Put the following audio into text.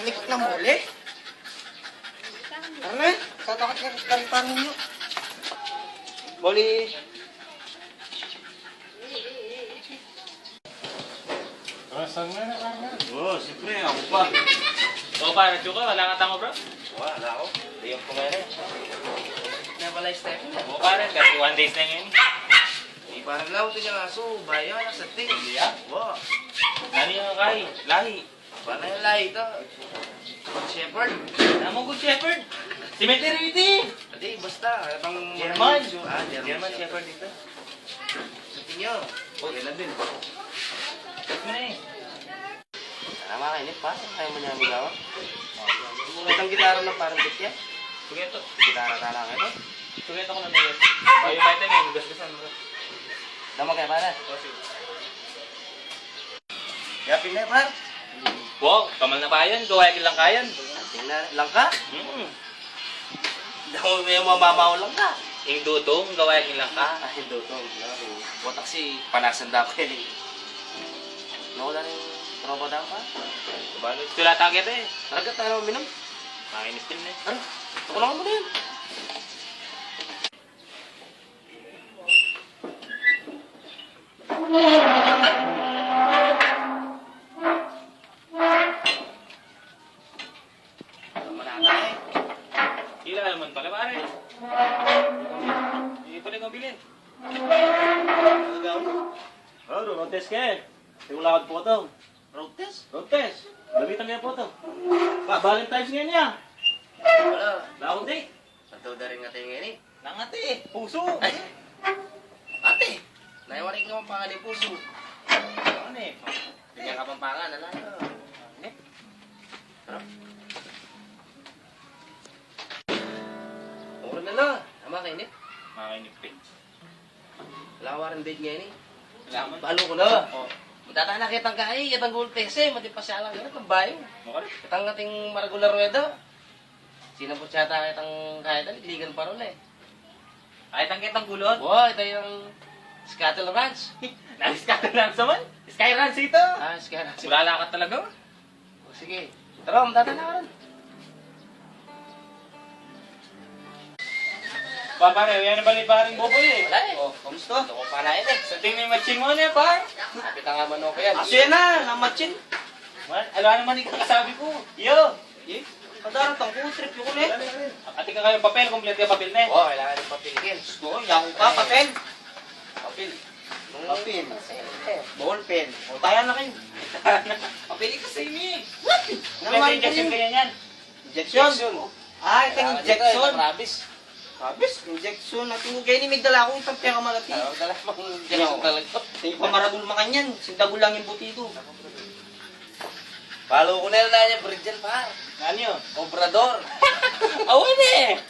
Likot na muli. Ano na? Tatakot ka kalitan ninyo. Boli. Saan nga na kaya? Oo, siyempre. Ako pa. O pa, nagtyo ka? Wala ka tango, bro? Wala ako. Di ako kumain. Na pala yung step niya. O pa rin, kasi 1 days na ngayon. Di parang law ito yung aso. Bayan na sa ting. Iya? Wow. Nani yung kay? Lahi. Paano yung lahi ito? Good Shepherd. Namang good shepherd. Cemetery ito. Hindi, basta. Itong German. German Shepherd dito. Sa tingyo. Okay na din. Check mo na eh. Tama kainit pa. Kaya mo niya magawa. Itong gitara ng parang bitya. Suget to. Gitara ka lang ito. Suget ako na mayroon. O yung vitamin, gasgasan mo. Dama kayo para. O sige. Yapin na par. Wow, kamal na pa yan. Gawain lang kayan. Tingnan lang ka. Daw may mamamaw lang ka. Yung dutong, gawain lang ka. Ay, dotong. Botak si panasan daw ko eh. Nawala rin tropa daw pa. Paano? Sila target eh. Talaga tayo minum. Nakainis din eh. Ano? Tukulangan mo na yun. Tama na tayo. Ila naman pala pare. Hindi pa rin kang bilhin. Oh, road test ka eh. Tingulakad po ito. Road test? Road test. Gamitan niya po ito. Valentine's ngayon niya. Wala. Bawang di. Patuda rin nga tayo ngayon eh. Nangati eh. Puso. Ay! Ate! Naiwarik ka pang pangan ni puso. Ano eh? Bigyan ka pang pangan, ala. Uro na lang. Tama kayo ni. Makainip eh. Wala ka rin date ngayon eh. Salamat. Balo ko na. Oh. Matata kitang kahay, kitang gold tese, matipasya lang yun, itang bayo. Makari. Kitang ating maragula rueda. Sinapot siya tayo kitang kahit ligan pa ron eh. Kahit ang kitang gulot. Wow, ito yung Scuttle Ranch. Nag-sky Ranch naman. Sky Ranch ito. Ah, Scuttle. Wala ka talaga. Sige. Tara, matata na ka rin. Pare, yan na ba ni paring Boboy eh? Wala eh. Oh, kamusta? Ito ko palain eh. Sa tingin may matching mo na eh, par. Kita nga manok yan. Aso yan na, namatchin. Man, alam naman yung kakasabi ko. Yo! Eh, kadarang tang food trip yung ulit. Ati ka kayong papel, kompleto yung papel na eh. Oo, kailangan yung papilikin. Gusto ko, yaku ka, papel. Papil. Papel. Ball pen. O, tayo na kayo. Papili ka sa imi. Kompleto Naman injection ko ka yan. Injection. Ah, ito yung injection. Rabis. Habis, injection. Natin kayo ni may dala akong isang pera malati. Dala mong injection talaga. Hindi pa maragul makanyan. Sindagul lang yung butido. Palo ko na lang niya, Bridget pa. Ano yun? Obrador. Awan eh!